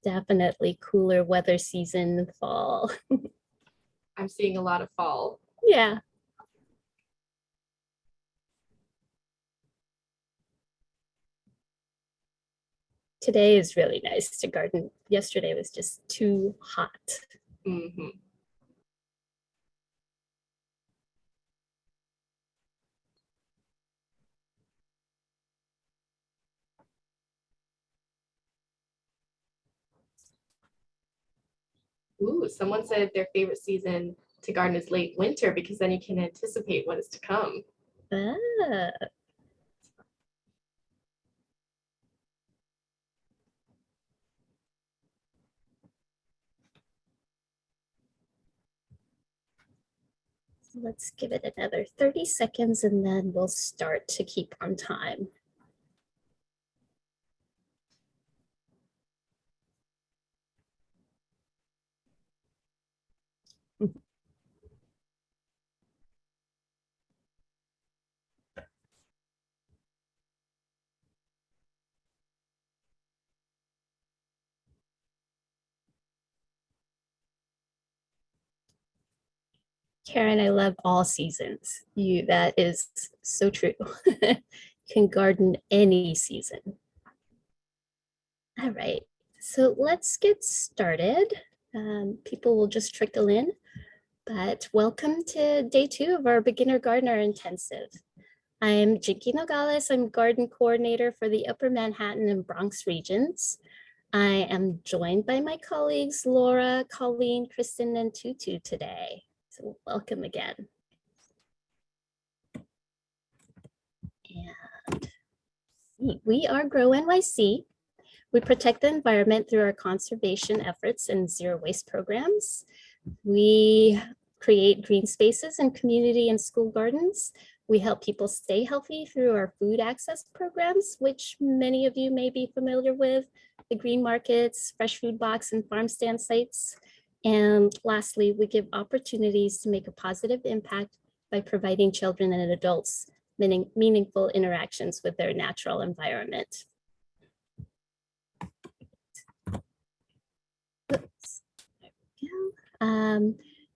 Definitely cooler weather season, fall. I'm seeing a lot of fall. Yeah. Today is really nice to garden. Yesterday was just too hot. Mm-hmm. Ooh, someone said their favorite season to garden is late winter because then you can anticipate what is to come. Ah. So let's give it another 30 seconds and then we'll start to keep on time. Karen, I love all seasons. That is so true. You can garden any season. All right, so let's get started. People will just trickle in, but welcome to day 2 of our Beginner Gardener Intensive. I'm Jinky Nogales. I'm garden coordinator for the Upper Manhattan and Bronx regions. I am joined by my colleagues, Laura, Colleen, Kristen, and Tutu today. So welcome again. And we are Grow NYC. We protect the environment through our conservation efforts and zero waste programs. We create green spaces in community and school gardens. We help people stay healthy through our food access programs, which many of you may be familiar with, the green markets, fresh food box, and farm stand sites. And lastly, we give opportunities to make a positive impact by providing children and adults meaningful interactions with their natural environment. Oops. There we go.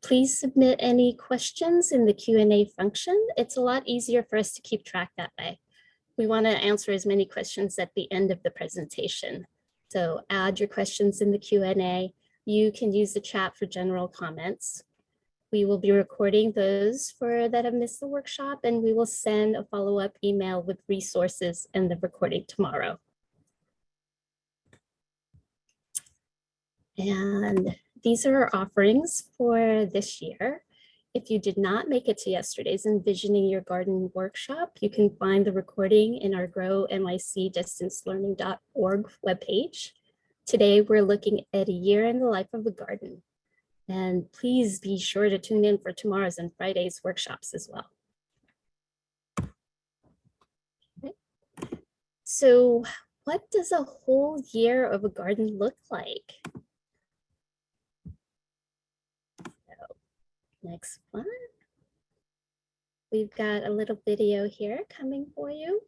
Please submit any questions in the Q&A function. It's a lot easier for us to keep track that way. We want to answer as many questions at the end of the presentation. So add your questions in the Q&A. You can use the chat for general comments. We will be recording those that have missed the workshop, and we will send a follow-up email with resources and the recording tomorrow. And these are our offerings for this year. If you did not make it to yesterday's Envisioning Your Garden workshop, you can find the recording in our grownycdistancelearning.org webpage. Today, we're looking at a year in the life of a garden. And please be sure to tune in for tomorrow's and Friday's workshops as well. Okay. So what does a whole year of a garden look like? Next one. We've got a little video here coming for you.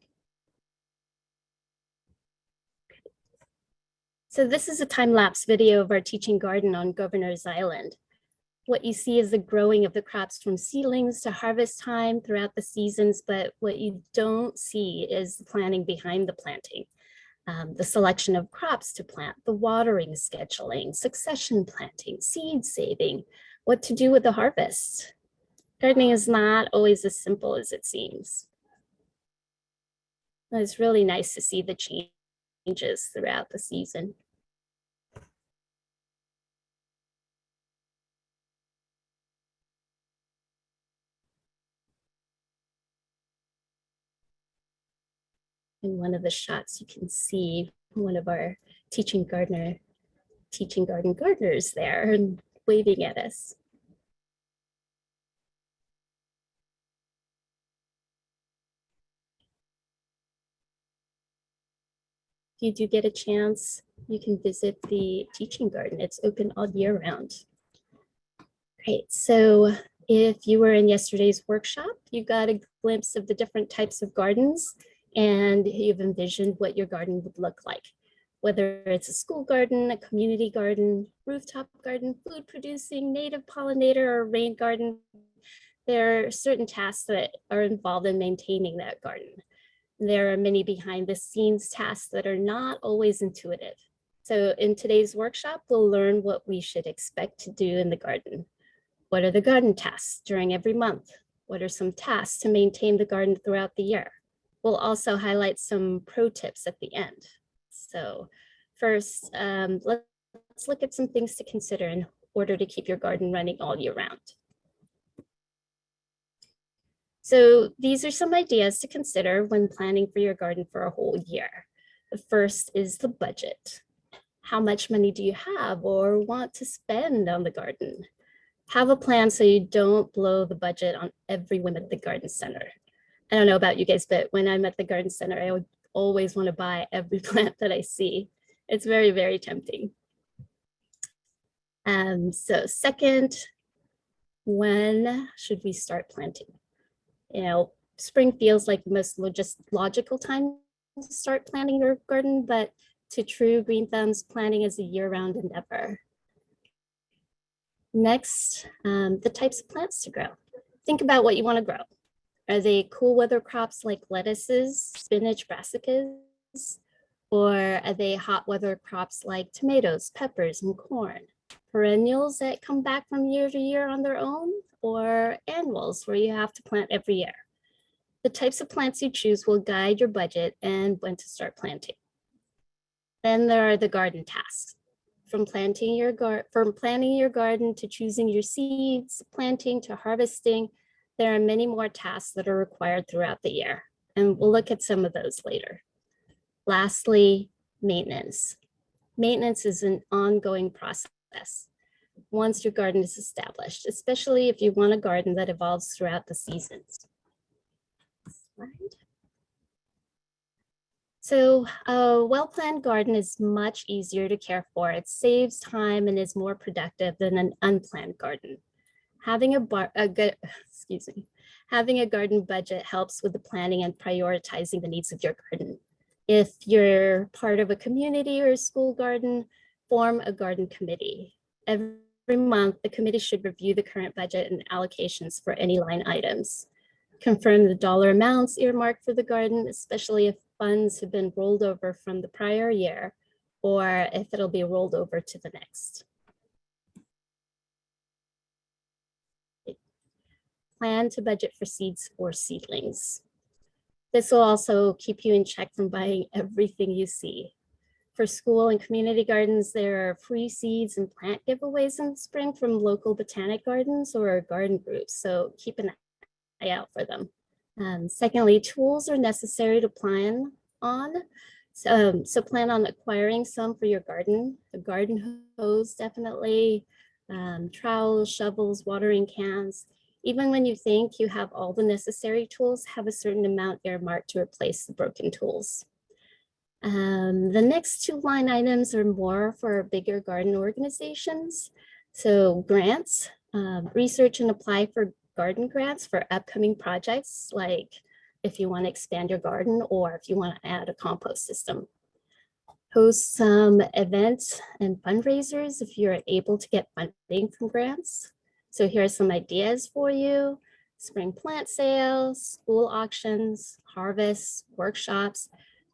So this is a time-lapse video of our teaching garden on Governor's Island. What you see is the growing of the crops from seedlings to harvest time throughout the seasons, but what you don't see is the planning behind the planting. The selection of crops to plant, the watering scheduling, succession planting, seed saving, what to do with the harvest. Gardening is not always as simple as it seems. It's really nice to see the changes throughout the season. In one of the shots, you can see one of our teaching garden gardeners there and waving at us. If you do get a chance, you can visit the teaching garden. It's open all year round. Great, so if you were in yesterday's workshop, you got a glimpse of the different types of gardens and you've envisioned what your garden would look like. Whether it's a school garden, a community garden, rooftop garden, food producing, native pollinator, or rain garden, there are certain tasks that are involved in maintaining that garden. There are many behind the scenes tasks that are not always intuitive. So in today's workshop, we'll learn what we should expect to do in the garden. What are the garden tasks during every month? What are some tasks to maintain the garden throughout the year? We'll also highlight some pro tips at the end. So first, let's look at some things to consider in order to keep your garden running all year round. So these are some ideas to consider when planning for your garden for a whole year. The first is the budget. How much money do you have or want to spend on the garden? Have a plan so you don't blow the budget on every whim at the garden center. I don't know about you guys, but when I'm at the garden center, I would always want to buy every plant that I see. It's very, very tempting. So second, when should we start planting? Spring feels like the most logical time to start planting your garden, but to true green thumbs, planting is a year-round endeavor. Next, the types of plants to grow. Think about what you want to grow. Are they cool weather crops like lettuces, spinach, brassicas? Or are they hot weather crops like tomatoes, peppers, and corn? Perennials that come back from year to year on their own? Or annuals where you have to plant every year? The types of plants you choose will guide your budget and when to start planting. Then there are the garden tasks. From planting your garden to choosing your seeds, planting to harvesting, there are many more tasks that are required throughout the year, and we'll look at some of those later. Lastly, maintenance. Maintenance is an ongoing process once your garden is established, especially if you want a garden that evolves throughout the seasons. Slide. So a well-planned garden is much easier to care for. It saves time and is more productive than an unplanned garden. Having having a garden budget helps with the planning and prioritizing the needs of your garden. If you're part of a community or a school garden, form a garden committee. Every month, the committee should review the current budget and allocations for any line items. Confirm the dollar amounts earmarked for the garden, especially if funds have been rolled over from the prior year or if it'll be rolled over to the next. Plan to budget for seeds or seedlings. This will also keep you in check from buying everything you see. For school and community gardens, there are free seeds and plant giveaways in the spring from local botanic gardens or garden groups, so keep an eye out for them. Secondly, tools are necessary to plan on. So plan on acquiring some for your garden. A garden hose, definitely, trowels, shovels, watering cans. Even when you think you have all the necessary tools, have a certain amount earmarked to replace the broken tools. The next two line items are more for bigger garden organizations. So grants, research and apply for garden grants for upcoming projects, like if you want to expand your garden or if you want to add a compost system. Host some events and fundraisers if you're able to get funding from grants. So here are some ideas for you: spring plant sales, school auctions, harvests, workshops,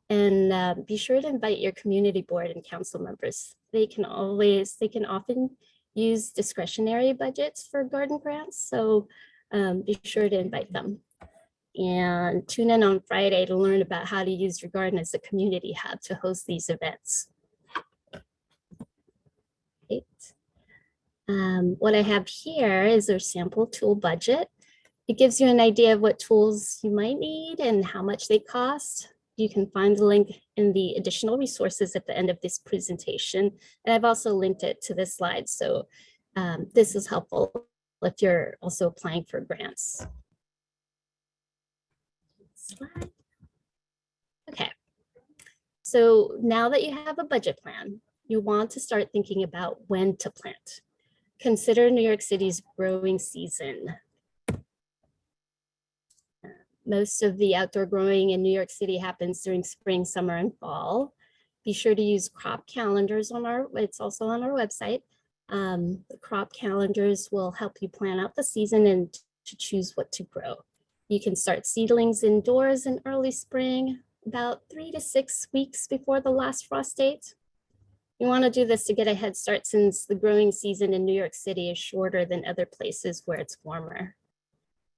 and be sure to invite your community board and council members. They can often use discretionary budgets for garden grants, so be sure to invite them. And tune in on Friday to learn about how to use your garden as a community hub to host these events. Great. What I have here is our sample tool budget. It gives you an idea of what tools you might need and how much they cost. You can find the link in the additional resources at the end of this presentation. And I've also linked it to this slide. So this is helpful if you're also applying for grants. Slide. Okay. So now that you have a budget plan, you want to start thinking about when to plant. Consider New York City's growing season. Most of the outdoor growing in New York City happens during spring, summer, and fall. Be sure to use crop calendars it's also on our website. The crop calendars will help you plan out the season and to choose what to grow. You can start seedlings indoors in early spring, about 3 to 6 weeks before the last frost date. You want to do this to get a head start since the growing season in New York City is shorter than other places where it's warmer.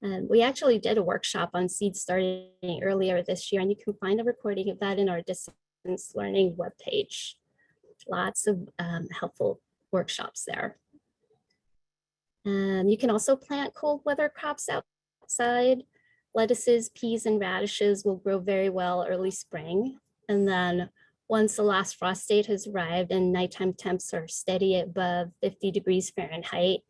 We actually did a workshop on seed starting earlier this year, and you can find a recording of that in our distance learning webpage. Lots of helpful workshops there. You can also plant cold weather crops outside. Lettuces, peas, and radishes will grow very well early spring. And then once the last frost date has arrived and nighttime temps are steady above 50 degrees Fahrenheit,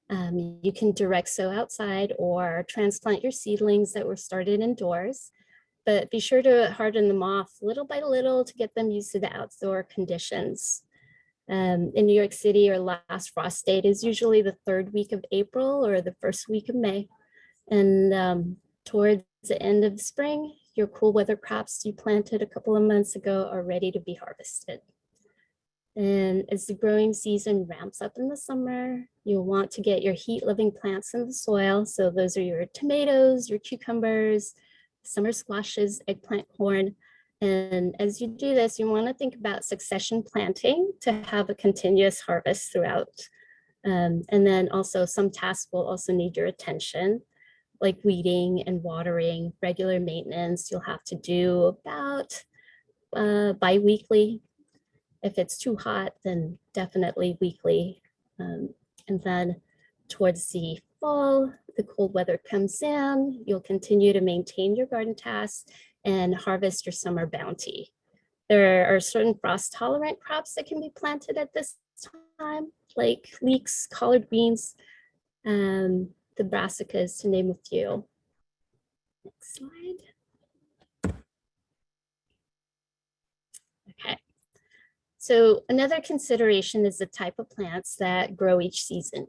you can direct sow outside or transplant your seedlings that were started indoors, but be sure to harden them off little by little to get them used to the outdoor conditions. In New York City, your last frost date is usually the 3rd week of April or the 1st week of May. And towards the end of spring, your cool weather crops you planted a couple of months ago are ready to be harvested. And as the growing season ramps up in the summer, you'll want to get your heat-loving plants in the soil. So those are your tomatoes, your cucumbers, summer squashes, eggplant, corn. And as you do this, you want to think about succession planting to have a continuous harvest throughout. And then also some tasks will also need your attention, like weeding and watering, regular maintenance. You'll have to do about bi-weekly. If it's too hot, then definitely weekly. And then towards the fall, the cold weather comes in, you'll continue to maintain your garden tasks and harvest your summer bounty. There are certain frost tolerant crops that can be planted at this time, like leeks, collard greens, the brassicas, to name a few. Next slide. Okay. So another consideration is the type of plants that grow each season.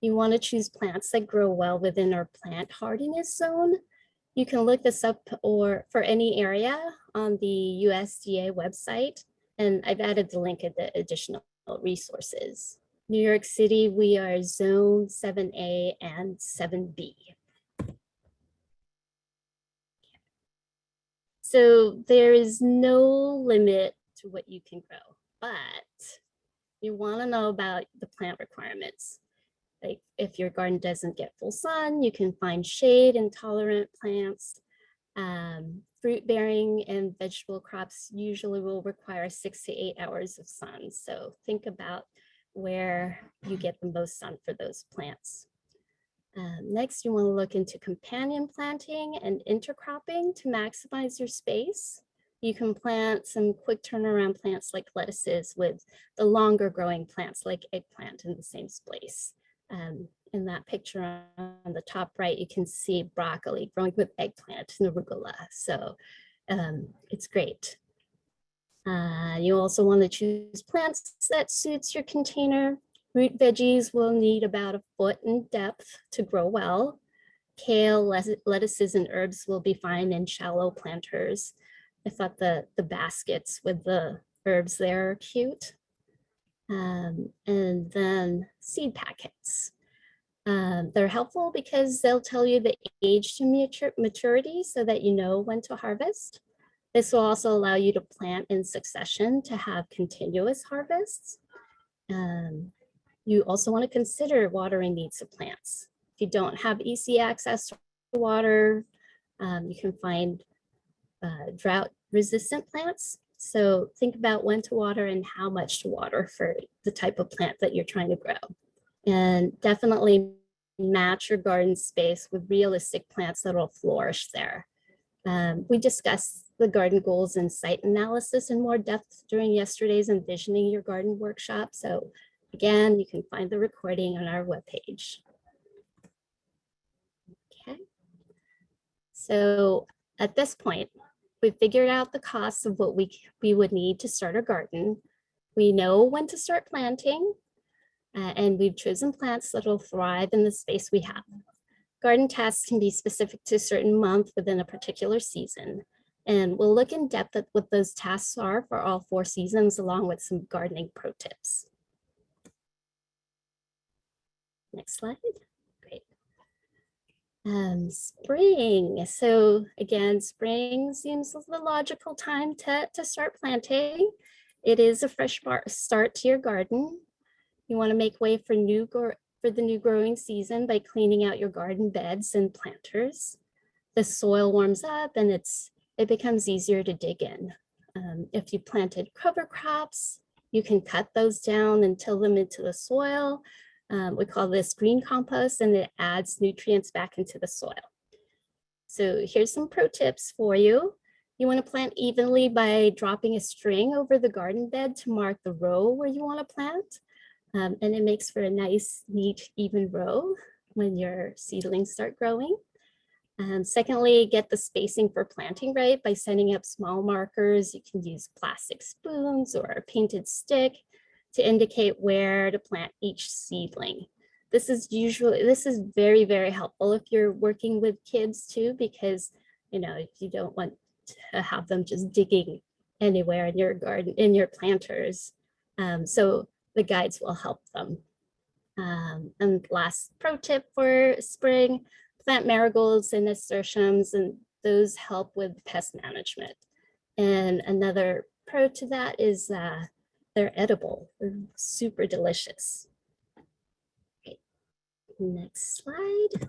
You want to choose plants that grow well within our plant hardiness zone. You can look this up or for any area on the USDA website, and I've added the link at the additional resources. New York City, we are zone 7A and 7B. So there is no limit to what you can grow, but you want to know about the plant requirements. Like if your garden doesn't get full sun, you can find shade and tolerant plants. Fruit bearing and vegetable crops usually will require 6 to 8 hours of sun. So think about where you get the most sun for those plants. Next, you want to look into companion planting and intercropping to maximize your space. You can plant some quick turnaround plants like lettuces with the longer growing plants like eggplant in the same space. In that picture on the top right, you can see broccoli growing with eggplant and arugula. So it's great. You also want to choose plants that suits your container. Root veggies will need about 1 foot in depth to grow well. Kale, lettuces, and herbs will be fine in shallow planters. I thought the baskets with the herbs there are cute. And then seed packets. They're helpful because they'll tell you the age to maturity so that you know when to harvest. This will also allow you to plant in succession to have continuous harvests. You also want to consider watering needs of plants. If you don't have easy access to water, you can find drought resistant plants. So think about when to water and how much to water for the type of plant that you're trying to grow. And definitely match your garden space with realistic plants that will flourish there. We discussed the garden goals and site analysis in more depth during yesterday's Envisioning Your Garden workshop. So again, you can find the recording on our webpage. Okay. So at this point, we've figured out the costs of what we would need to start our garden. We know when to start planting, and we've chosen plants that will thrive in the space we have. Garden tasks can be specific to a certain month within a particular season. And we'll look in depth at what those tasks are for all 4 seasons, along with some gardening pro tips. Next slide. Great. Spring. So again, spring seems the logical time to start planting. It is a fresh start to your garden. You want to make way for the new growing season by cleaning out your garden beds and planters. The soil warms up and it becomes easier to dig in. If you planted cover crops, you can cut those down and till them into the soil. We call this green compost, and it adds nutrients back into the soil. So here's some pro tips for you. You want to plant evenly by dropping a string over the garden bed to mark the row where you want to plant. And it makes for a nice, neat, even row when your seedlings start growing. Secondly, get the spacing for planting right by setting up small markers. You can use plastic spoons or a painted stick to indicate where to plant each seedling. This is very, very helpful if you're working with kids too, because you don't want to have them just digging anywhere in your garden, in your planters. So the guides will help them. And last pro tip for spring, plant marigolds and nasturtiums, and those help with pest management. And another pro to that is they're edible. They're super delicious. Okay, next slide.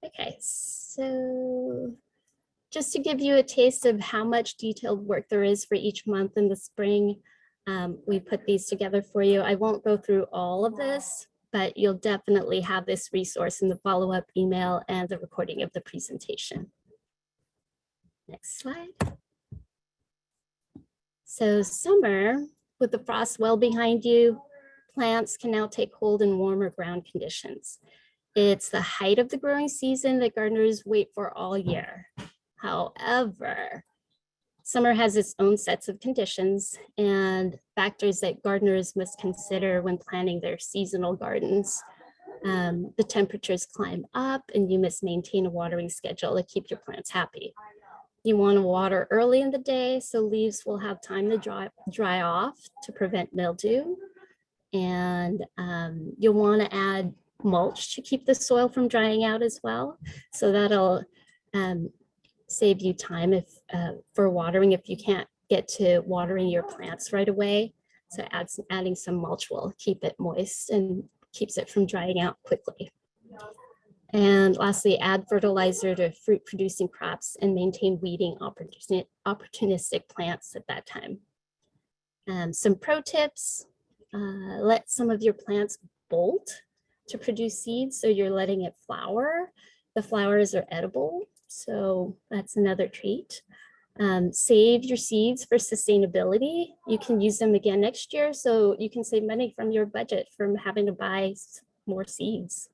Okay, so just to give you a taste of how much detailed work there is for each month in the spring, we put these together for you. I won't go through all of this, but you'll definitely have this resource in the follow-up email and the recording of the presentation. Next slide. So summer, with the frost well behind you, plants can now take hold in warmer ground conditions. It's the height of the growing season that gardeners wait for all year. However, summer has its own sets of conditions and factors that gardeners must consider when planning their seasonal gardens. The temperatures climb up and you must maintain a watering schedule to keep your plants happy. You want to water early in the day so leaves will have time to dry off to prevent mildew. And you'll want to add mulch to keep the soil from drying out as well. So that'll save you time for watering if you can't get to watering your plants right away. So adding some mulch will keep it moist and keeps it from drying out quickly. And lastly, add fertilizer to fruit producing crops and maintain weeding opportunistic plants at that time. Some pro tips, let some of your plants bolt to produce seeds. So you're letting it flower. The flowers are edible. So that's another treat. Save your seeds for sustainability. You can use them again next year. So you can save money from your budget from having to buy more seeds.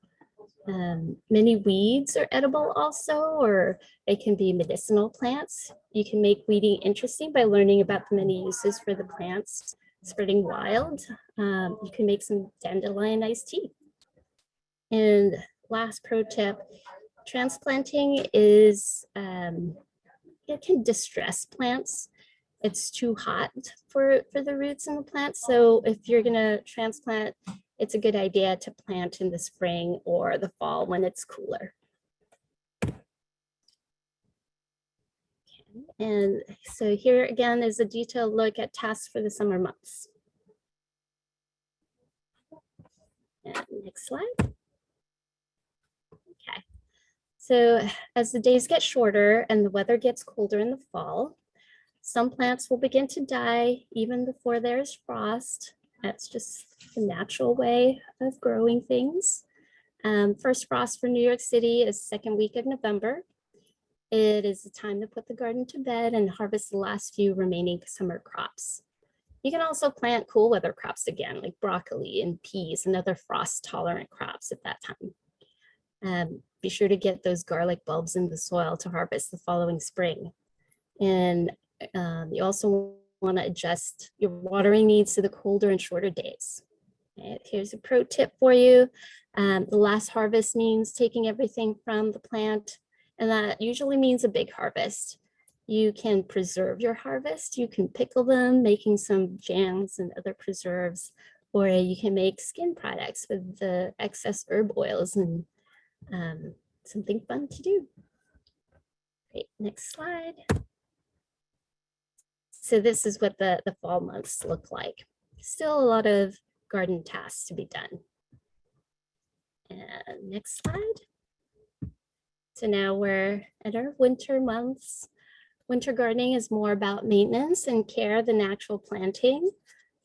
Many weeds are edible also, or they can be medicinal plants. You can make weeding interesting by learning about the many uses for the plants spreading wild. You can make some dandelion iced tea. And last pro tip, transplanting is, it can distress plants. It's too hot for the roots in the plant. So if you're gonna transplant, it's a good idea to plant in the spring or the fall when it's cooler. Okay. And so here again is a detailed look at tasks for the summer months. And next slide. Okay. So as the days get shorter and the weather gets colder in the fall, some plants will begin to die even before there's frost. That's just the natural way of growing things. First frost for New York City is second week of November. It is the time to put the garden to bed and harvest the last few remaining summer crops. You can also plant cool weather crops again, like broccoli and peas and other frost tolerant crops at that time. Be sure to get those garlic bulbs in the soil to harvest the following spring. And you also want to adjust your watering needs to the colder and shorter days. Okay, here's a pro tip for you. The last harvest means taking everything from the plant And that usually means a big harvest. You can preserve your harvest. You can pickle them, making some jams and other preserves, or you can make skin products with the excess herb oils and something fun to do. Great, next slide. So this is what the fall months look like. Still a lot of garden tasks to be done. And next slide. So now we're at our winter months. Winter gardening is more about maintenance and care than actual planting.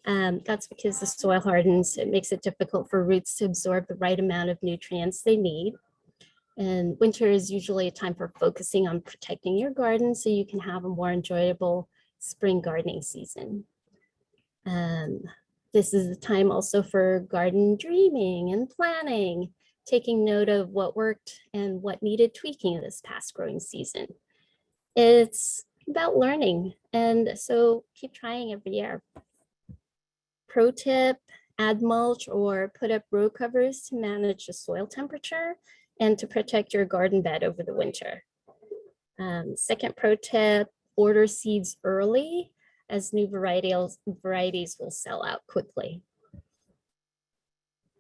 That's because the soil hardens. It makes it difficult for roots to absorb the right amount of nutrients they need. And winter is usually a time for focusing on protecting your garden so you can have a more enjoyable spring gardening season. This is the time also for garden dreaming and planning, taking note of what worked and what needed tweaking this past growing season. It's about learning, and so keep trying every year. Pro tip, add mulch or put up row covers to manage the soil temperature and to protect your garden bed over the winter. Second pro tip, order seeds early as new varieties will sell out quickly.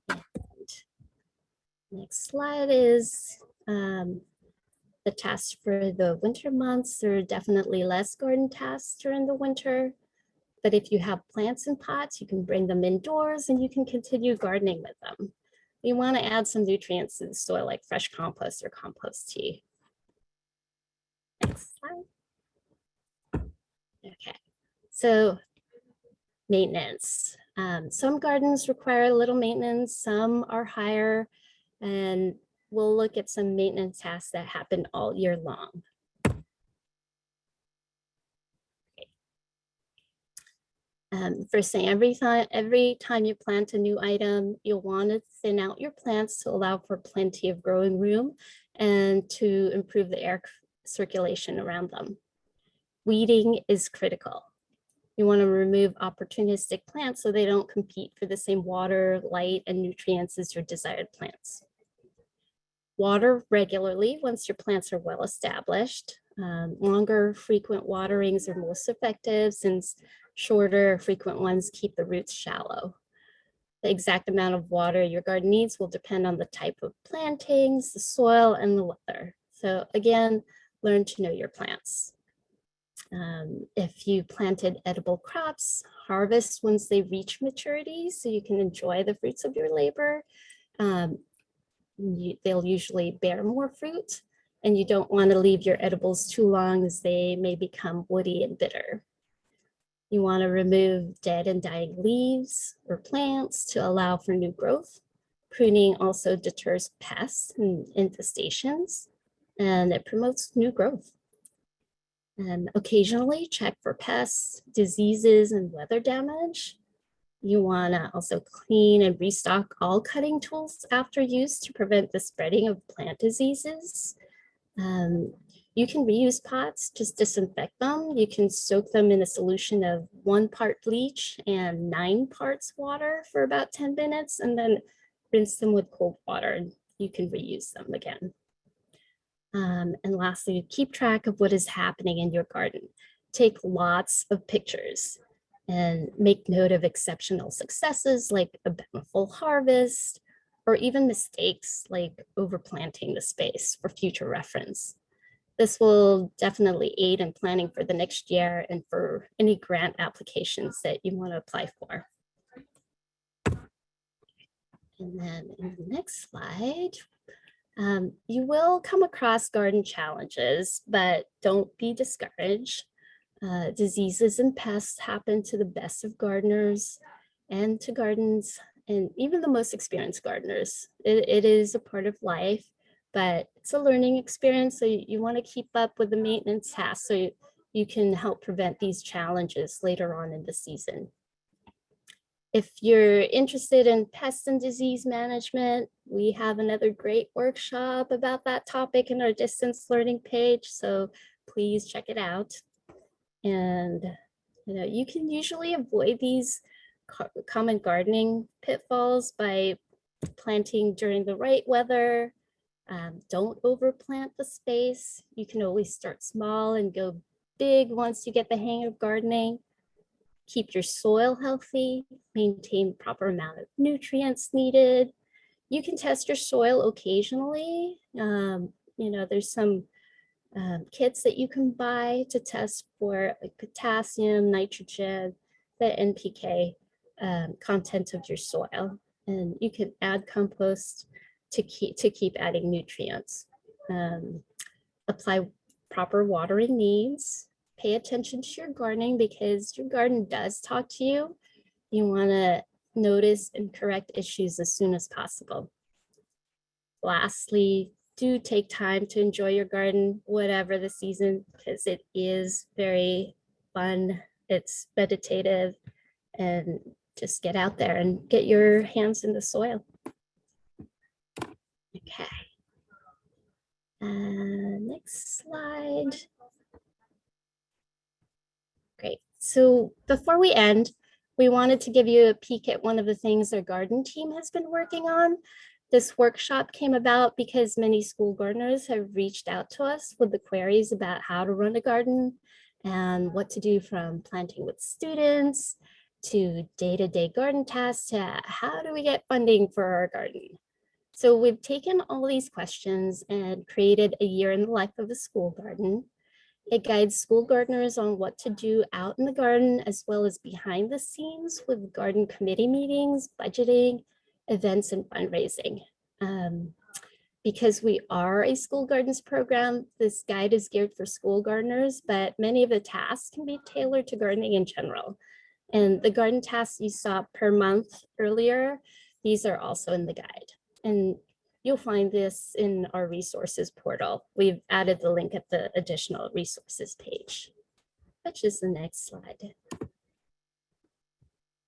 And next slide is the tasks for the winter months. There are definitely less garden tasks during the winter, but if you have plants in pots, you can bring them indoors and you can continue gardening with them. You want to add some nutrients to the soil like fresh compost or compost tea. Next slide. Okay, so maintenance. Some gardens require a little maintenance, some are higher, and we'll look at some maintenance tasks that happen all year long. First thing, every time you plant a new item, you'll want to thin out your plants to allow for plenty of growing room and to improve the air circulation around them. Weeding is critical. You want to remove opportunistic plants so they don't compete for the same water, light, and nutrients as your desired plants. Water regularly once your plants are well established. Longer, frequent waterings are most effective since shorter, frequent ones keep the roots shallow. The exact amount of water your garden needs will depend on the type of plantings, the soil, and the weather. So again, learn to know your plants. If you planted edible crops, harvest once they reach maturity so you can enjoy the fruits of your labor. They'll usually bear more fruit, and you don't want to leave your edibles too long as they may become woody and bitter. You want to remove dead and dying leaves or plants to allow for new growth. Pruning also deters pests and infestations, and it promotes new growth. And occasionally check for pests, diseases, and weather damage. You want to also clean and restock all cutting tools after use to prevent the spreading of plant diseases. You can reuse pots, just disinfect them. You can soak them in a solution of 1 part bleach and 9 parts water for about 10 minutes, and then rinse them with cold water, and you can reuse them again. And lastly, keep track of what is happening in your garden. Take lots of pictures and make note of exceptional successes like a bountiful harvest, or even mistakes like overplanting the space for future reference. This will definitely aid in planning for the next year and for any grant applications that you want to apply for. And then in the next slide, you will come across garden challenges, but don't be discouraged. Diseases and pests happen to the best of gardeners and to gardens, and even the most experienced gardeners. It is a part of life, but it's a learning experience. So you want to keep up with the maintenance tasks so you can help prevent these challenges later on in the season. If you're interested in pest and disease management, we have another great workshop about that topic in our distance learning page, so please check it out. And you can usually avoid these common gardening pitfalls by planting during the right weather, Don't overplant the space. You can always start small and go big once you get the hang of gardening. Keep your soil healthy, maintain proper amount of nutrients needed. You can test your soil occasionally. There's some kits that you can buy to test for like potassium, nitrogen, the NPK content of your soil. And you can add compost to keep adding nutrients. Apply proper watering needs. Pay attention to your gardening because your garden does talk to you. You want to notice and correct issues as soon as possible. Lastly, do take time to enjoy your garden, whatever the season, because it is very fun. It's meditative, and just get out there and get your hands in the soil. Okay. Next slide. Great. So before we end, we wanted to give you a peek at one of the things our garden team has been working on. This workshop came about because many school gardeners have reached out to us with the queries about how to run a garden and what to do, from planting with students to day-to-day garden tasks to how do we get funding for our garden. So we've taken all these questions and created a year in the life of a school garden. It guides school gardeners on what to do out in the garden, as well as behind the scenes with garden committee meetings, budgeting, events, and fundraising. Because we are a school gardens program, this guide is geared for school gardeners, but many of the tasks can be tailored to gardening in general. And the garden tasks you saw per month earlier, these are also in the guide. And you'll find this in our resources portal. We've added the link at the additional resources page, which is the next slide.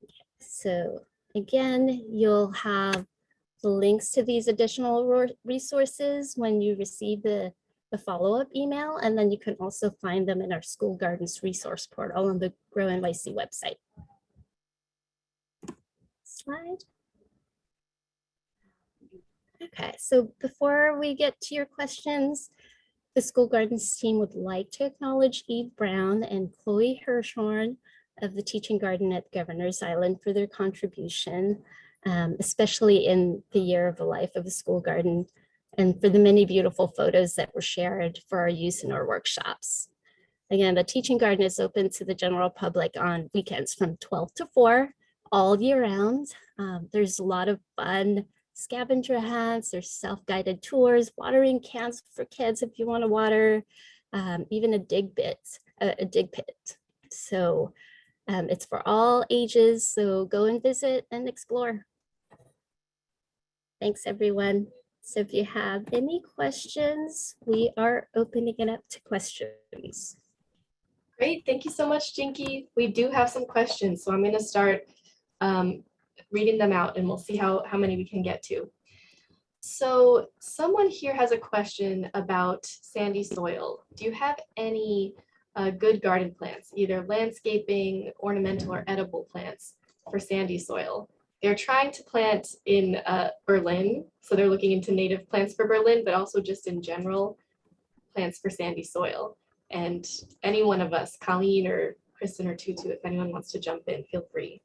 Okay, so again, you'll have the links to these additional resources when you receive the follow-up email, and then you can also find them in our school gardens resource portal on the Grow NYC website. Slide. Okay, so before we get to your questions, the school gardens team would like to acknowledge Eve Brown and Chloe Hirschhorn of the Teaching Garden at Governor's Island for their contribution, especially in the year of the life of the school garden, and for the many beautiful photos that were shared for our use in our workshops. Again, the Teaching Garden is open to the general public on weekends from 12 to 4 all year round. There's a lot of fun scavenger hunts, there's self-guided tours, watering cans for kids if you want to water, even a dig pit. So it's for all ages, so go and visit and explore. Thanks, everyone. So if you have any questions, we are opening it up to questions. Great, thank you so much, Jinky. We do have some questions, so I'm going to start reading them out, and we'll see how many we can get to. So someone here has a question about sandy soil. Do you have any good garden plants, either landscaping, ornamental, or edible plants for sandy soil? They're trying to plant in Berlin, so they're looking into native plants for Berlin, but also just in general plants for sandy soil. And any one of us, Colleen or Kristen or Tutu, if anyone wants to jump in, feel free.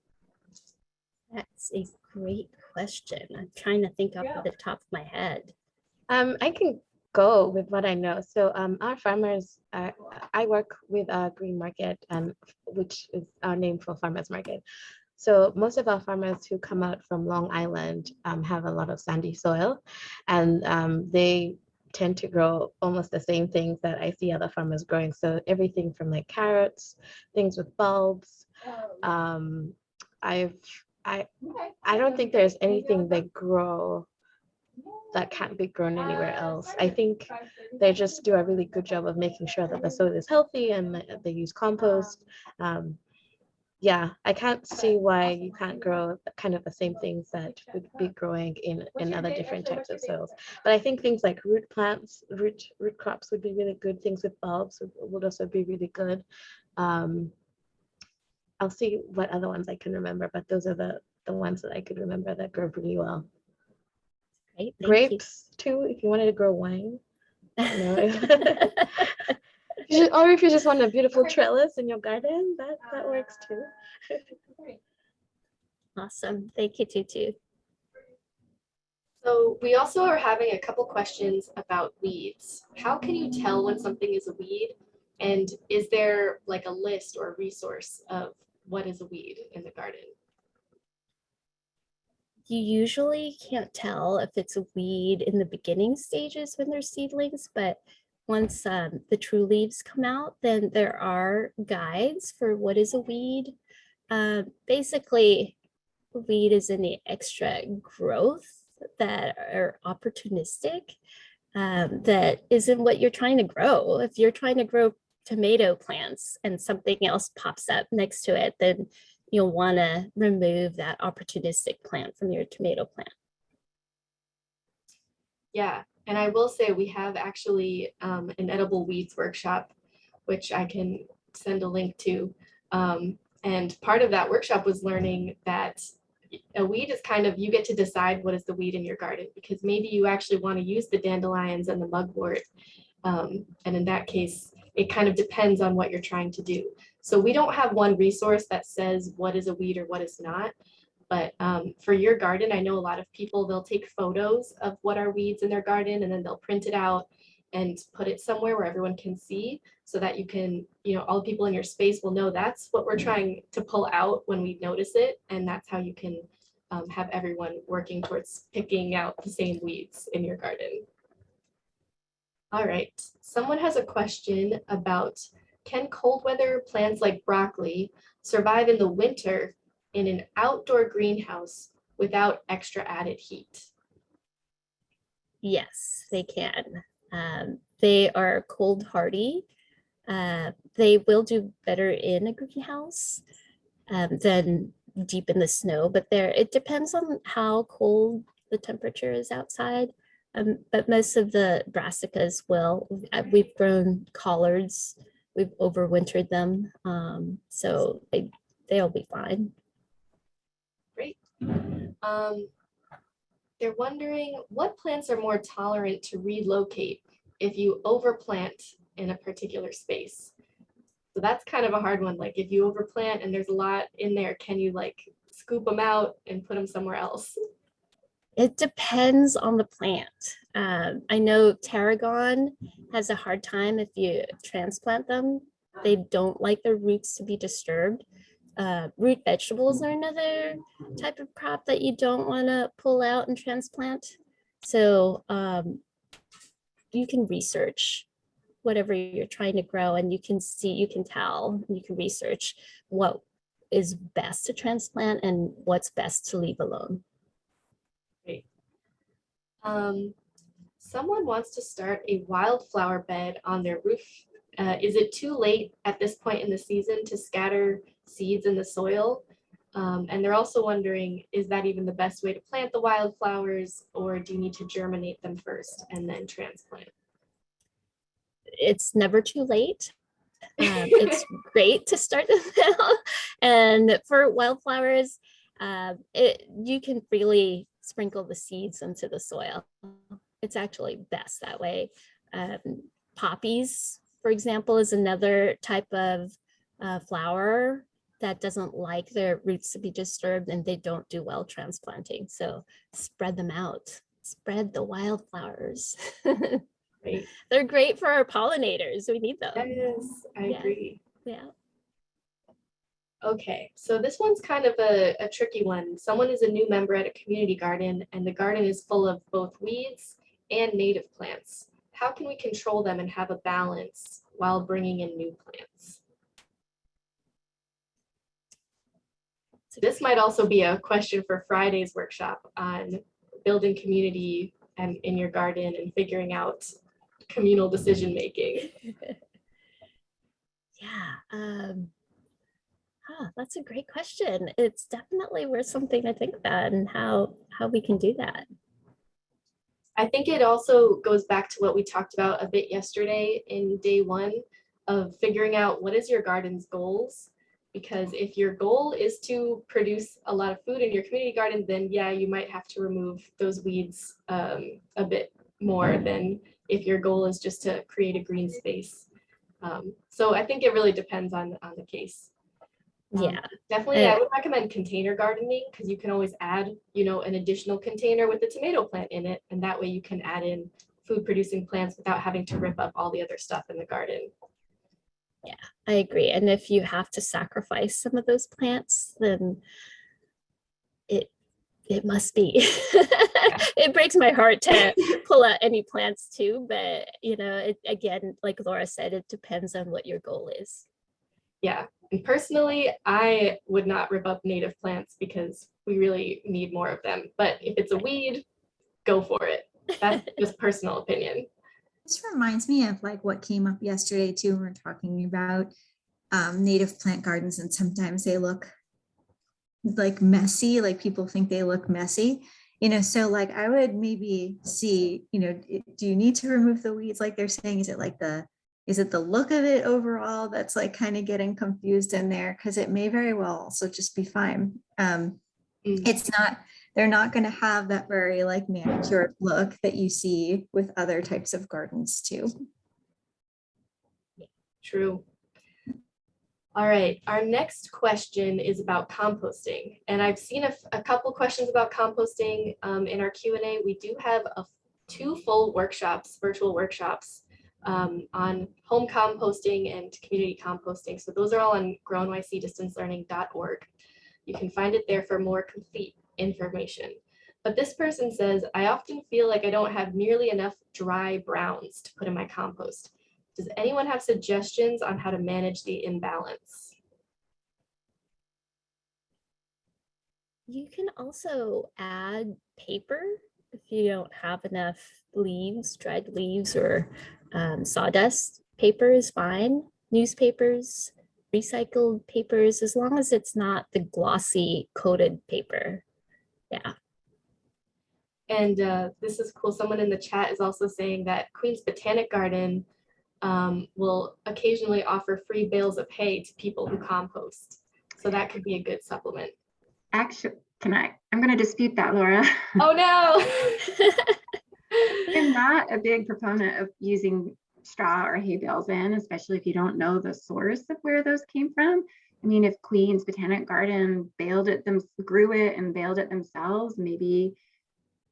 That's a great question. I'm trying to think off the top of my head. I can go with what I know. So our farmers, I work with a green market, which is our name for farmers market. So most of our farmers who come out from Long Island have a lot of sandy soil, and they tend to grow almost the same things that I see other farmers growing. So everything from like carrots, things with bulbs. I don't think there's anything they grow that can't be grown anywhere else. I think they just do a really good job of making sure that the soil is healthy and they use compost. Yeah, I can't see why you can't grow kind of the same things that would be growing in other different types of soils. But I think things like root plants, root crops would be really good. Things with bulbs would also be really good. I'll see what other ones I can remember, but those are the ones that I could remember that grow really well. Great, thank you. Grapes too, if you wanted to grow wine. No. Or if you just want a beautiful trellis in your garden, that works too. Awesome. Thank you, Tutu. So we also are having a couple questions about weeds. How can you tell when something is a weed? And is there like a list or a resource of what is a weed in the garden? You usually can't tell if it's a weed in the beginning stages when they're seedlings, but once the true leaves come out, then there are guides for what is a weed. Basically, a weed is any extra growth that are opportunistic, that isn't what you're trying to grow. If you're trying to grow tomato plants and something else pops up next to it, then you'll want to remove that opportunistic plant from your tomato plant. Yeah, and I will say we have actually an edible weeds workshop, which I can send a link to. And part of that workshop was learning that a weed is kind of, you get to decide what is the weed in your garden, because maybe you actually want to use the dandelions and the mugwort. And in that case, it kind of depends on what you're trying to do. So we don't have one resource that says what is a weed or what is not. But for your garden, I know a lot of people, they'll take photos of what are weeds in their garden, and then they'll print it out and put it somewhere where everyone can see, so that you can, all the people in your space will know that's what we're trying to pull out when we notice it. And that's how you can have everyone working towards picking out the same weeds in your garden. All right, someone has a question about, can cold weather plants like broccoli survive in the winter in an outdoor greenhouse without extra added heat? Yes, they can. They are cold hardy. They will do better in a greenhouse than deep in the snow, but it depends on how cold the temperature is outside. But most of the brassicas will. We've grown collards. We've overwintered them, so they'll be fine. Great. They're wondering what plants are more tolerant to relocate if you overplant in a particular space. So that's kind of a hard one. Like if you overplant and there's a lot in there, can you like scoop them out and put them somewhere else? It depends on the plant. I know tarragon has a hard time if you transplant them. They don't like their roots to be disturbed. Root vegetables are another type of crop that you don't want to pull out and transplant. So you can research whatever you're trying to grow, and you can tell, you can research what is best to transplant and what's best to leave alone. Great. Someone wants to start a wildflower bed on their roof. Is it too late at this point in the season to scatter seeds in the soil? And they're also wondering, is that even the best way to plant the wildflowers, or do you need to germinate them first and then transplant? It's never too late. It's great to start them now. And for wildflowers, you can freely sprinkle the seeds into the soil. It's actually best that way. Poppies, for example, is another type of flower that doesn't like their roots to be disturbed, and they don't do well transplanting. So spread them out, spread the wildflowers. Great. They're great for our pollinators. We need them. Yes, I agree. Yeah. Okay, so this one's kind of a tricky one. Someone is a new member at a community garden, and the garden is full of both weeds and native plants. How can we control them and have a balance while bringing in new plants? This might also be a question for Friday's workshop on building community and in your garden and figuring out communal decision making. Yeah. That's a great question. It's definitely worth something to think about, and how we can do that. I think it also goes back to what we talked about a bit yesterday in day one of figuring out what is your garden's goals because if your goal is to produce a lot of food in your community garden, then yeah, you might have to remove those weeds a bit more than if your goal is just to create a green space. So I think it really depends on the case. Yeah. Definitely, I would recommend container gardening because you can always add, an additional container with a tomato plant in it, and that way you can add in food-producing plants without having to rip up all the other stuff in the garden. Yeah, I agree. And if you have to sacrifice some of those plants, then it must be. It breaks my heart to pull out any plants too, but again, like Laura said, it depends on what your goal is. Yeah, and personally, I would not rip up native plants because we really need more of them. But if it's a weed, go for it. That's just personal opinion. This reminds me of like what came up yesterday too. When we're talking about native plant gardens, and sometimes they look like messy, like people think they look messy, so like I would maybe see, do you need to remove the weeds like they're saying? Is it the look of it overall that's like kind of getting confused in there? Because it may very well also just be fine. They're not going to have that very like manicured look that you see with other types of gardens too. True. All right, our next question is about composting. And I've seen a couple questions about composting in our Q&A. We do have two full workshops, virtual workshops on home composting and community composting. So those are all on grownycdistancelearning.org. You can find it there for more complete information. But this person says, I often feel like I don't have nearly enough dry browns to put in my compost. Does anyone have suggestions on how to manage the imbalance? You can also add paper if you don't have enough leaves, dried leaves, or sawdust. Paper is fine. Newspapers, recycled papers, as long as it's not the glossy coated paper. Yeah. And this is cool. Someone in the chat is also saying that Queen's Botanic Garden will occasionally offer free bales of hay to people who compost. So that could be a good supplement. Actually, I'm going to dispute that, Laura. Oh no! I'm not a big proponent of using straw or hay bales in, especially if you don't know the source of where those came from. I mean, if Queen's Botanic Garden grew it and baled it themselves, maybe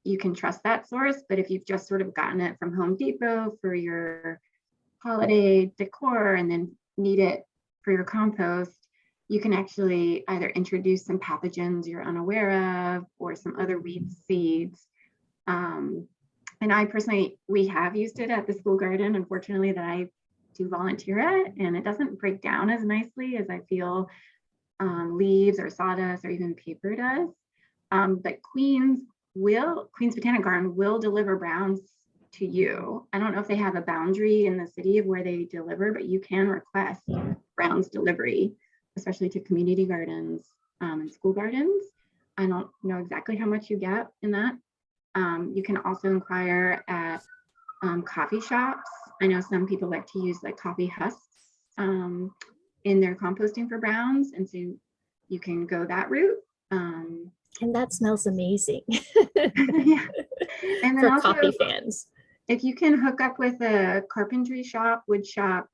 you can trust that source. But if you've just sort of gotten it from Home Depot for your holiday decor and then need it for your compost, you can actually either introduce some pathogens you're unaware of or some other weed seeds. And I personally, we have used it at the school garden, unfortunately, that I do volunteer at, and it doesn't break down as nicely as I feel leaves or sawdust or even paper does. But Queen's Botanic Garden will deliver browns to you. I don't know if they have a boundary in the city of where they deliver, but you can request browns delivery, especially to community gardens and school gardens. I don't know exactly how much you get in that. You can also inquire at coffee shops. I know some people like to use like coffee husks in their composting for browns, and so you can go that route. And that smells amazing. Yeah. And then for also, coffee fans. if you can hook up with a carpentry shop, wood shop,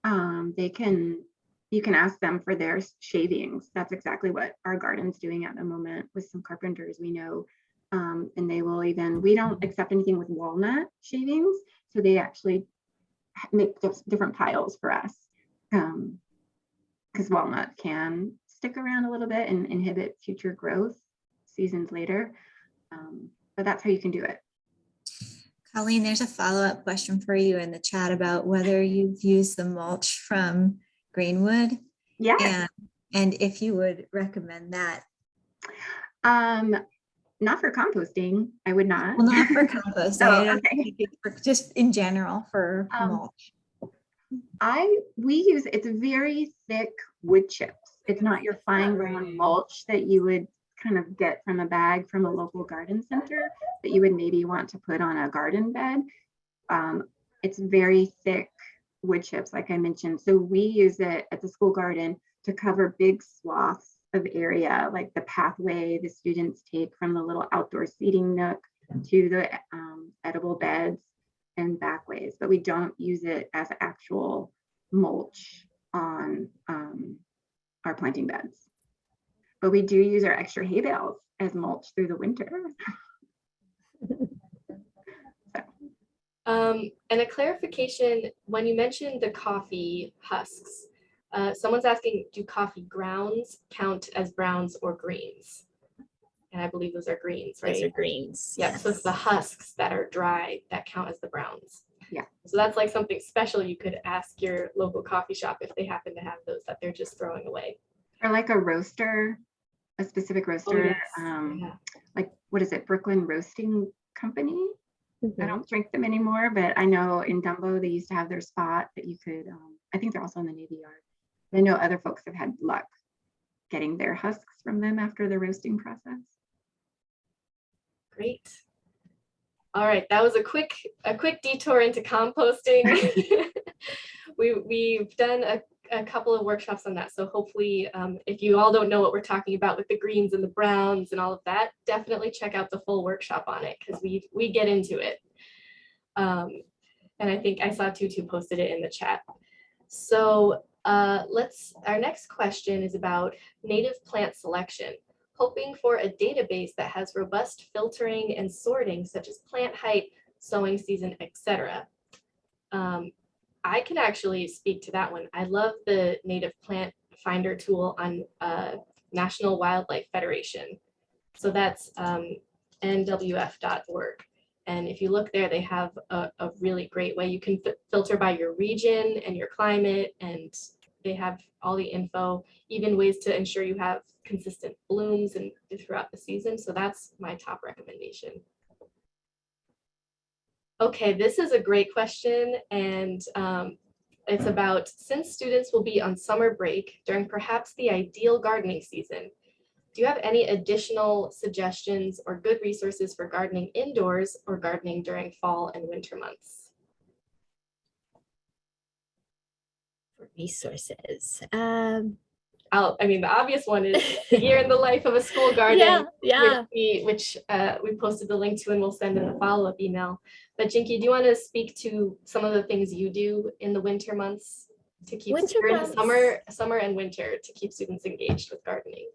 you can ask them for their shavings. That's exactly what our garden's doing at the moment with some carpenters we know. And they will we don't accept anything with walnut shavings. So they actually make different piles for us. Because walnut can stick around a little bit and inhibit future growth seasons later. But that's how you can do it. Colleen, there's a follow-up question for you in the chat about whether you've used the mulch from Greenwood. Yeah. And if you would recommend that. Not for composting, I would not. Well, not for compost. Okay. Just in general for mulch. It's very thick wood chips. It's not your fine ground mulch that you would kind of get from a bag from a local garden center that you would maybe want to put on a garden bed. It's very thick wood chips, like I mentioned. So we use it at the school garden to cover big swaths of area, like the pathway the students take from the little outdoor seating nook to the edible beds and backways, but we don't use it as actual mulch on our planting beds. But we do use our extra hay bales as mulch through the winter. And a clarification, when you mentioned the coffee husks, someone's asking, do coffee grounds count as browns or greens? And I believe those are greens, right? Those are greens. Yeah, so it's the husks that are dry that count as the browns. Yeah. So that's like something special you could ask your local coffee shop if they happen to have those that they're just throwing away. Or like a roaster, a specific roaster, yes. Yeah. Like, what is it, Brooklyn Roasting Company? Mhm. I don't drink them anymore, but I know in Dumbo they used to have their spot that you could, I think they're also in the Navy Yard. I know other folks have had luck getting their husks from them after the roasting process. Great. All right, that was a quick detour into composting. We've done a couple of workshops on that. So hopefully, if you all don't know what we're talking about with the greens and the browns and all of that, definitely check out the full workshop on it because we get into it. And I think I saw Tutu posted it in the chat. So our next question is about native plant selection, hoping for a database that has robust filtering and sorting, such as plant height, sowing season, etc. I can actually speak to that one. I love the native plant finder tool on National Wildlife Federation. So that's nwf.org. And if you look there, they have a really great way. You can filter by your region and your climate, and they have all the info, even ways to ensure you have consistent blooms and throughout the season. So that's my top recommendation. Okay, this is a great question, and it's about, since students will be on summer break during perhaps the ideal gardening season, do you have any additional suggestions or good resources for gardening indoors or gardening during fall and winter months? For resources. I mean, the obvious one is the year in the life of a school garden, Yeah. which we posted the link to and we'll send in the follow-up email. But Jinky, do you want to speak to some of the things you do in the winter months to keep summer and winter to keep students engaged with gardening?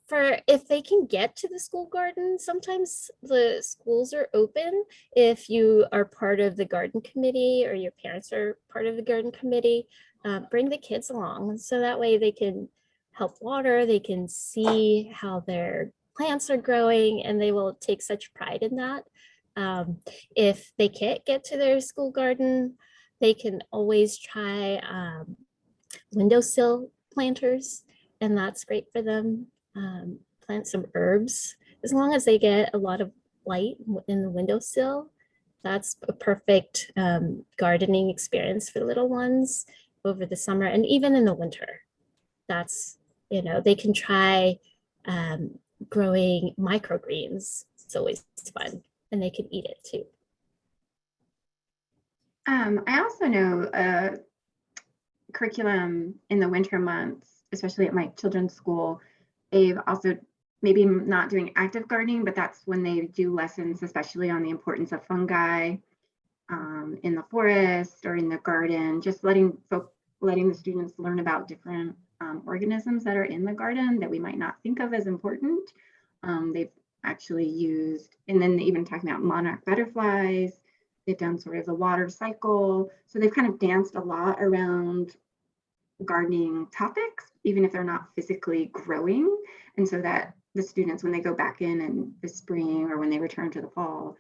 For if they can get to the school garden, sometimes the schools are open. If you are part of the garden committee or your parents are part of the garden committee, bring the kids along. So that way they can help water, they can see how their plants are growing, and they will take such pride in that. If they can't get to their school garden, they can always try Windowsill Planters, and that's great for them. Plant some herbs. As long as they get a lot of light in the windowsill, that's a perfect gardening experience for little ones over the summer and even in the winter. That's, they can try growing microgreens. It's always fun, and they can eat it too. I also know curriculum in the winter months, especially at my children's school, they've also, maybe not doing active gardening, but that's when they do lessons, especially on the importance of fungi in the forest or in the garden, just letting the students learn about different organisms that are in the garden that we might not think of as important. They've actually used, and then even talking about monarch butterflies, they've done sort of the water cycle. So they've kind of danced a lot around gardening topics, even if they're not physically growing. And so that the students, when they go back in the spring or when they return to the fall,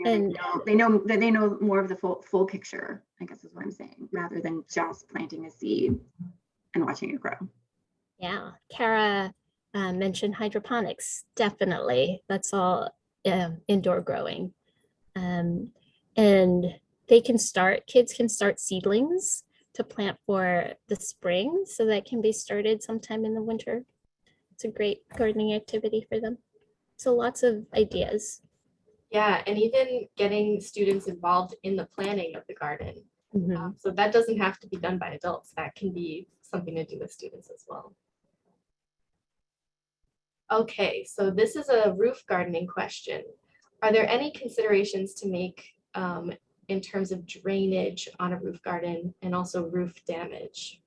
they know more of the full picture, I guess is what I'm saying, rather than just planting a seed and watching it grow. Yeah, Kara mentioned hydroponics. Definitely, that's all indoor growing. And kids can start seedlings to plant for the spring, so that can be started sometime in the winter. It's a great gardening activity for them. So lots of ideas. Yeah, and even getting students involved in the planning of the garden. Mhm. So that doesn't have to be done by adults. That can be something to do with students as well. Okay, so this is a roof gardening question. Are there any considerations to make in terms of drainage on a roof garden and also roof damage?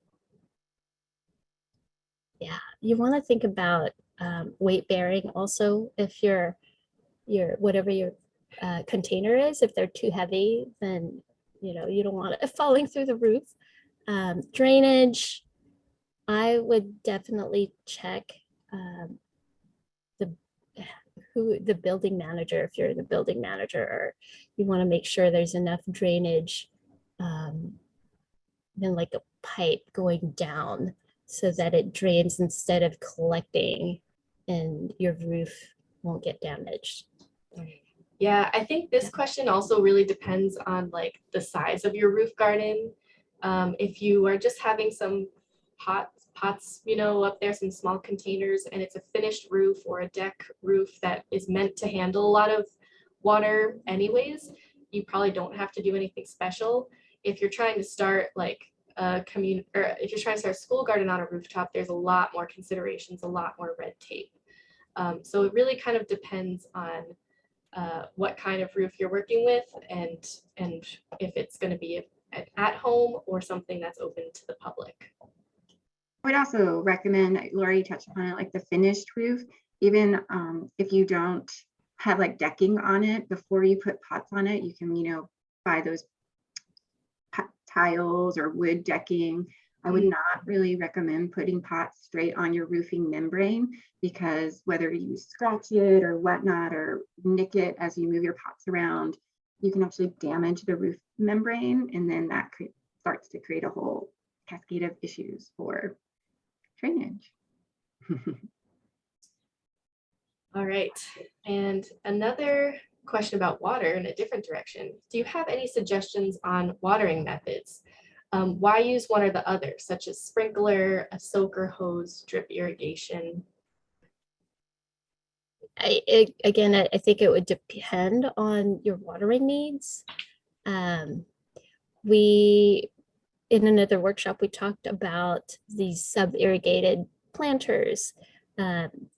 Yeah, you want to think about weight bearing also. If your whatever your container is, if they're too heavy, then you don't want it falling through the roof. Drainage, I would definitely check the the building manager, if you're the building manager, or you want to make sure there's enough drainage, then like a pipe going down so that it drains instead of collecting and your roof won't get damaged. Yeah, I think this question also really depends on like the size of your roof garden. If you are just having some pots, up there, some small containers, and it's a finished roof or a deck roof that is meant to handle a lot of water anyways, you probably don't have to do anything special. If you're trying to start like a or if you're trying to start a school garden on a rooftop, there's a lot more considerations, a lot more red tape. So it really kind of depends on what kind of roof you're working with and if it's going to be at home or something that's open to the public. I would also recommend, Lori touched upon it, like the finished roof, even if you don't have like decking on it, before you put pots on it, you can, buy those tiles or wood decking. I would not really recommend putting pots straight on your roofing membrane, because whether you scratch it or whatnot or nick it as you move your pots around, you can actually damage the roof membrane, and then that starts to create a whole cascade of issues for drainage. All right, and another question about water in a different direction. Do you have any suggestions on watering methods? Why use one or the other, such as sprinkler, a soaker hose, drip irrigation? Again, I think it would depend on your watering needs. In another workshop, we talked about these sub-irrigated planters.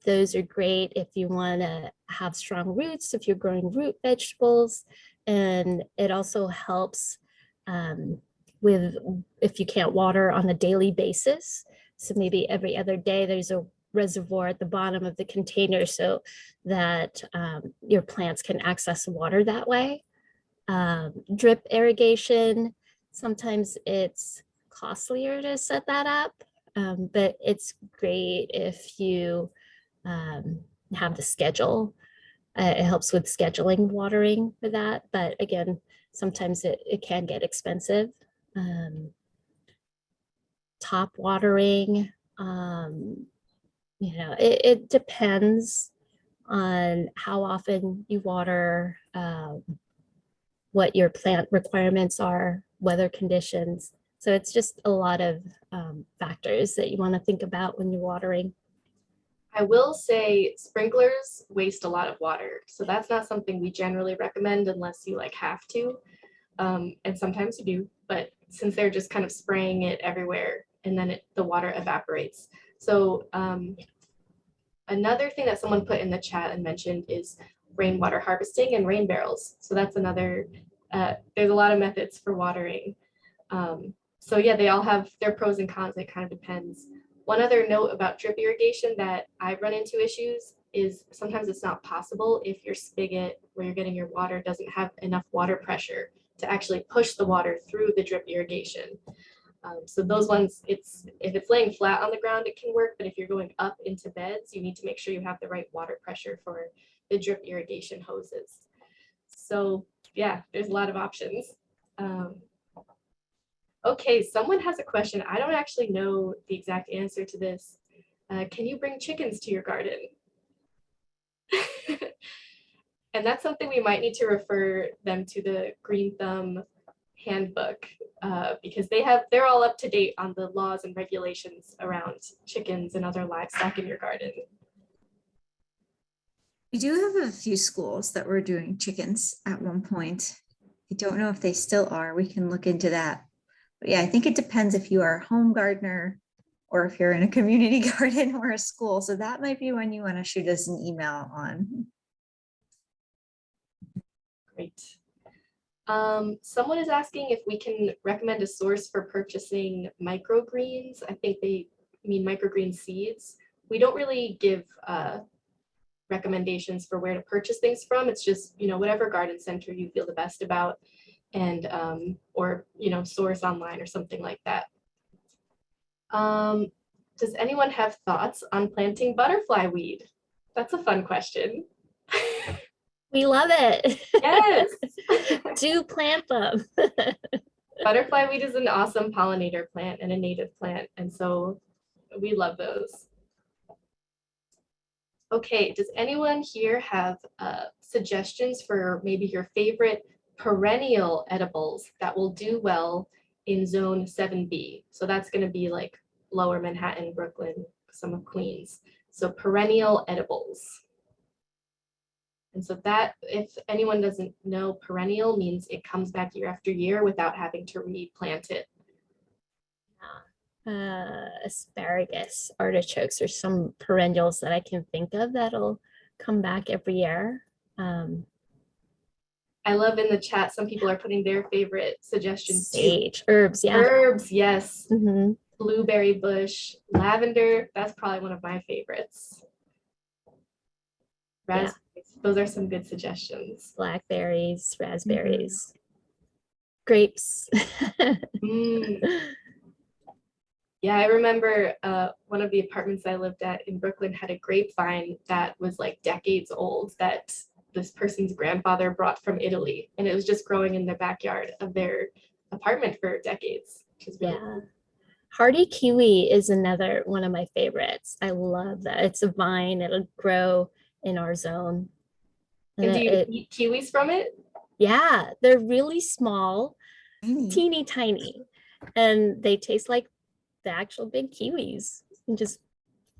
Those are great if you want to have strong roots, if you're growing root vegetables, and it also helps with if you can't water on a daily basis. So maybe every other day there's a reservoir at the bottom of the container so that your plants can access water that way. Drip irrigation, sometimes it's costlier to set that up, but it's great if you have the schedule. It helps with scheduling watering for that, but again, sometimes it can get expensive. Top watering, it depends on how often you water, what your plant requirements are, weather conditions. So it's just a lot of factors that you want to think about when you're watering. I will say sprinklers waste a lot of water. So that's not something we generally recommend unless you like have to. And sometimes you do, but since they're just kind of spraying it everywhere and then the water evaporates. So another thing that someone put in the chat and mentioned is rainwater harvesting and rain barrels. So that's another, there's a lot of methods for watering. So yeah, they all have their pros and cons. It kind of depends. One other note about drip irrigation that I've run into issues is sometimes it's not possible if your spigot where you're getting your water doesn't have enough water pressure to actually push the water through the drip irrigation. So those ones, if it's laying flat on the ground, it can work, but if you're going up into beds, you need to make sure you have the right water pressure for the drip irrigation hoses. So yeah, there's a lot of options. Okay, someone has a question. I don't actually know the exact answer to this. Can you bring chickens to your garden? And that's something we might need to refer them to the Green Thumb handbook, because they're all up to date on the laws and regulations around chickens and other livestock in your garden. We do have a few schools that were doing chickens at one point. I don't know if they still are. We can look into that. But yeah, I think it depends if you are a home gardener or if you're in a community garden or a school. So that might be when you want to shoot us an email on. Great. Someone is asking if we can recommend a source for purchasing microgreens. I think they mean microgreen seeds. We don't really give recommendations for where to purchase things from. It's just, whatever garden center you feel the best about, and or source online or something like that. Does anyone have thoughts on planting butterfly weed? That's a fun question. We love it. Yes. Do plant them. Butterfly weed is an awesome pollinator plant and a native plant, and so we love those. Okay, does anyone here have suggestions for maybe your favorite perennial edibles that will do well in zone 7B? So that's going to be like lower Manhattan, Brooklyn, some of Queens. So perennial edibles. And so that, if anyone doesn't know, perennial means it comes back year after year without having to replant it. Asparagus, artichokes, or some perennials that I can think of that'll come back every year. I love in the chat, some people are putting their favorite suggestions too. Sage, herbs, yeah. Herbs, yes. Mhm. Blueberry bush, lavender, that's probably one of my favorites. Raspberries, those are some good suggestions. Blackberries, raspberries, grapes. Yeah, I remember one of the apartments I lived at in Brooklyn had a grapevine that was like decades old that this person's grandfather brought from Italy, and it was just growing in the backyard of their apartment for decades, which is really cool. Hearty Kiwi is another one of my favorites. I love that. It's a vine. It'll grow in our zone. And do you eat kiwis from it? Yeah, they're really small, Tiny. teeny tiny, and they taste like the actual big kiwis. You just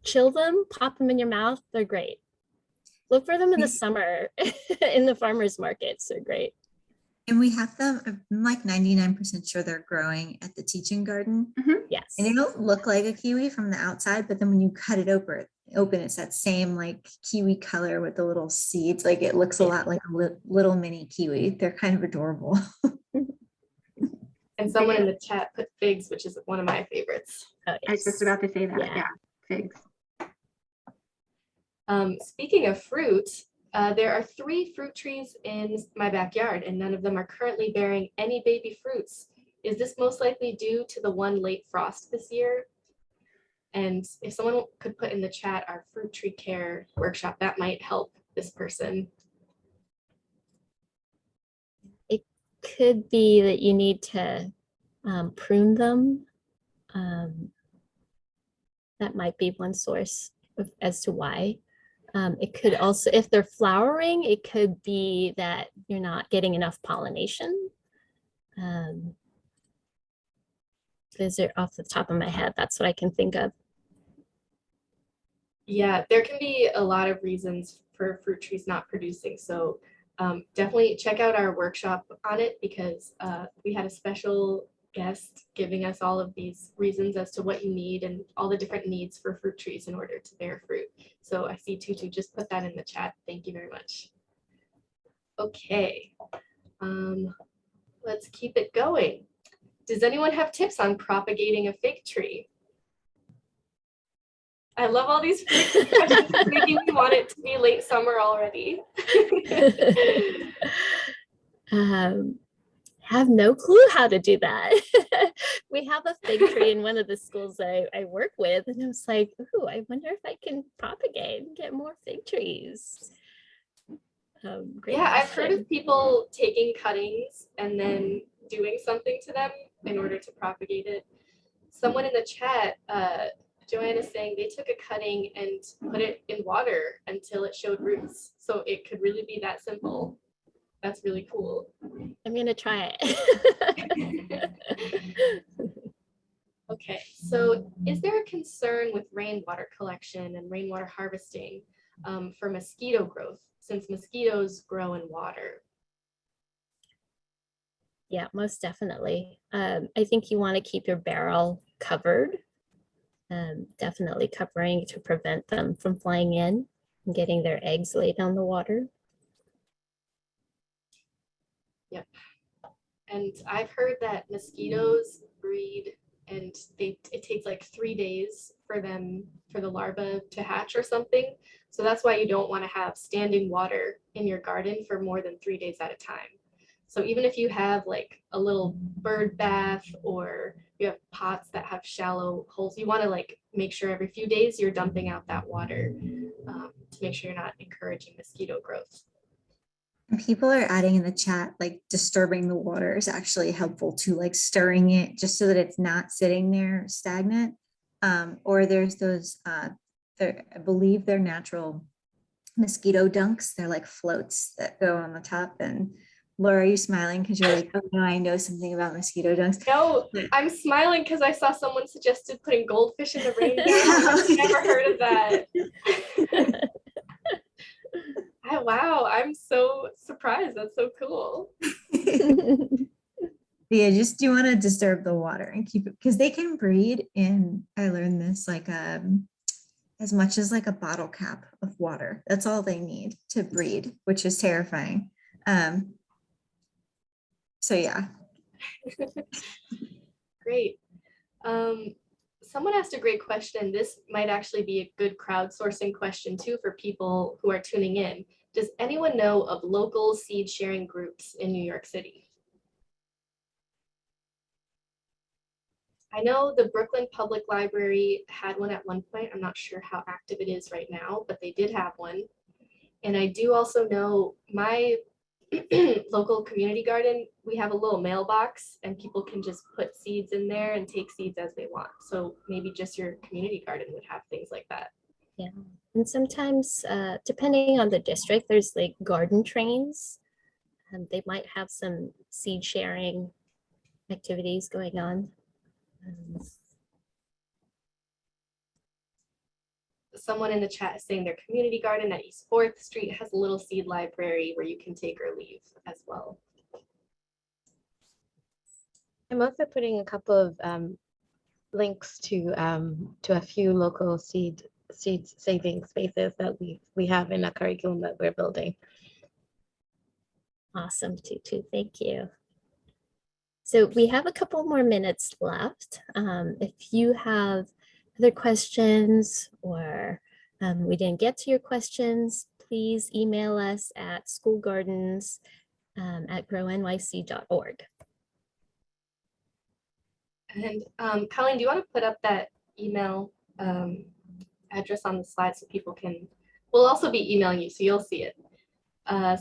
chill them, pop them in your mouth. They're great. Look for them in the summer in the farmers markets. They're great. And we have them, I'm like 99% sure they're growing at the teaching garden. Yes. And they don't look like a kiwi from the outside, but then when you cut it open, it's that same like kiwi color with the little seeds. Like it looks a lot like a little mini kiwi. They're kind of adorable. And someone in the chat put figs, which is one of my favorites. Oh, I was just about to say that. Yeah. Yeah, figs. Speaking of fruit, there are 3 fruit trees in my backyard, and none of them are currently bearing any baby fruits. Is this most likely due to the one late frost this year? And if someone could put in the chat our fruit tree care workshop, that might help this person. It could be that you need to prune them. That might be one source as to why. It could also, if they're flowering, it could be that you're not getting enough pollination. Those are off the top of my head. That's what I can think of. Yeah, there can be a lot of reasons for fruit trees not producing. So definitely check out our workshop on it, because we had a special guest giving us all of these reasons as to what you need and all the different needs for fruit trees in order to bear fruit. So I see Tutu just put that in the chat. Thank you very much. Okay, let's keep it going. Does anyone have tips on propagating a fig tree? I love all these fruit questions. It's making me want it to be late summer already. Have no clue how to do that. We have a fig tree in one of the schools that I work with, and I was like, ooh, I wonder if I can propagate and get more fig trees. Great Yeah, I've heard question. of people taking cuttings and then doing something to them in order to propagate it. Someone in the chat, Joanne is saying they took a cutting and put it in water until it showed roots. So it could really be that simple. That's really cool. I'm gonna try it. Okay, so is there a concern with rainwater collection and rainwater harvesting for mosquito growth, since mosquitoes grow in water? Yeah, most definitely. I think you want to keep your barrel covered. Definitely covering to prevent them from flying in and getting their eggs laid on the water. Yep. And I've heard that mosquitoes breed and it takes like 3 days for the larva to hatch or something. So that's why you don't want to have standing water in your garden for more than 3 days at a time. So even if you have like a little bird bath or you have pots that have shallow holes, you want to like make sure every few days you're dumping out that water to make sure you're not encouraging mosquito growth. And people are adding in the chat, like disturbing the water is actually helpful too, like stirring it just so that it's not sitting there stagnant. Or there's those, I believe they're natural mosquito dunks. They're like floats that go on the top. And Laura, are you smiling because you're like, oh no, I know something about mosquito dunks? No, I'm smiling because I saw someone suggested putting goldfish in the rainbow. Yeah. I've never heard of that. Wow, I'm so surprised. That's so cool. Yeah, just you want to disturb the water and keep it because they can breed in, I learned this, like as much as like a bottle cap of water. That's all they need to breed, which is terrifying. So yeah. Great. Someone asked a great question. This might actually be a good crowdsourcing question too for people who are tuning in. Does anyone know of local seed sharing groups in New York City? I know the Brooklyn Public Library had one at one point. I'm not sure how active it is right now, but they did have one. And I do also know my local community garden, we have a little mailbox and people can just put seeds in there and take seeds as they want. So maybe just your community garden would have things like that. Yeah, and sometimes depending on the district, there's like garden trains and they might have some seed sharing activities going on. Someone in the chat is saying their community garden at East 4th Street has a little seed library where you can take or leave as well. I'm also putting a couple of links to a few local seed saving spaces that we have in a curriculum that we're building. Awesome, Tutu, thank you. So we have a couple more minutes left. If you have other questions or we didn't get to your questions, please email us at schoolgardens@grownyc.org. And Colleen, do you want to put up that email address on the slide so people can, we'll also be emailing you, so you'll see it.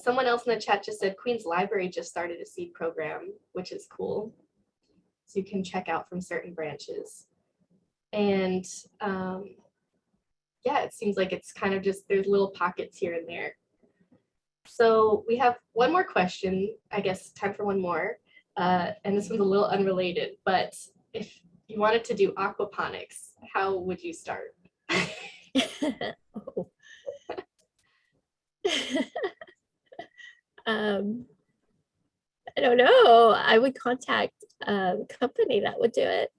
Someone else in the chat just said Queens Library just started a seed program, which is cool. So you can check out from certain branches. And yeah, it seems like it's kind of just, there's little pockets here and there. So we have one more question, I guess time for one more. And this one's a little unrelated, but if you wanted to do aquaponics, how would you start? Oh. I don't know. I would contact a company that would do it.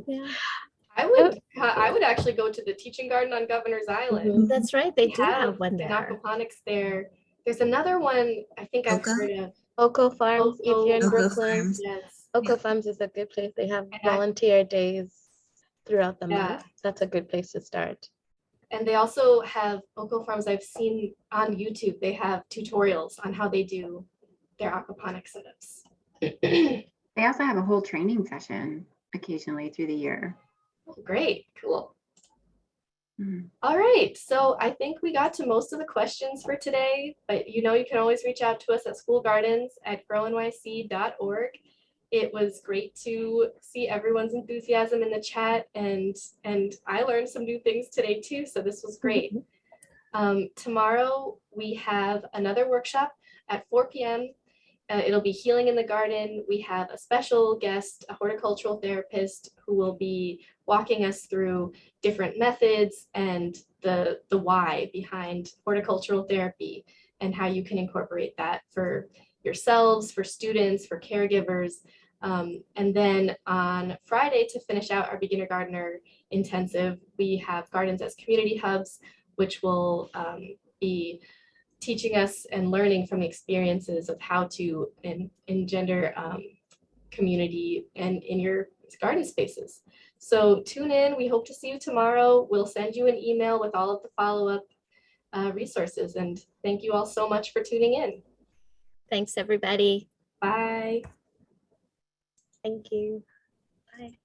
Yeah, I would actually go to the teaching garden on Governor's Island. that's right. They We do have one an there. aquaponics there. There's another one I think I've Oka? heard of. Oko Farms, if you're in Oko Brooklyn, Farms. Yes. Oko Farms is a good place. They have And volunteer days throughout the Yeah. month. That's a good place to start. And they also have Oko Farms I've seen on YouTube. They have tutorials on how they do their aquaponic setups. They also have a whole training session occasionally through the year. Great, cool. Mhm. All right, so I think we got to most of the questions for today, but you know you can always reach out to us at schoolgardens@grownyc.org. It was great to see everyone's enthusiasm in the chat, and I learned some new things today too, so this was great. Tomorrow we have another workshop at 4 p.m. It'll be Healing in the Garden. We have a special guest, a horticultural therapist, who will be walking us through different methods and the why behind horticultural therapy and how you can incorporate that for yourselves, for students, for caregivers. And then on Friday, to finish out our beginner gardener intensive, we have gardens as community hubs, which will be teaching us and learning from the experiences of how to engender community and in your garden spaces. So tune in. We hope to see you tomorrow. We'll send you an email with all of the follow-up resources. And thank you all so much for tuning in. Thanks, everybody. Bye. Thank you. Bye.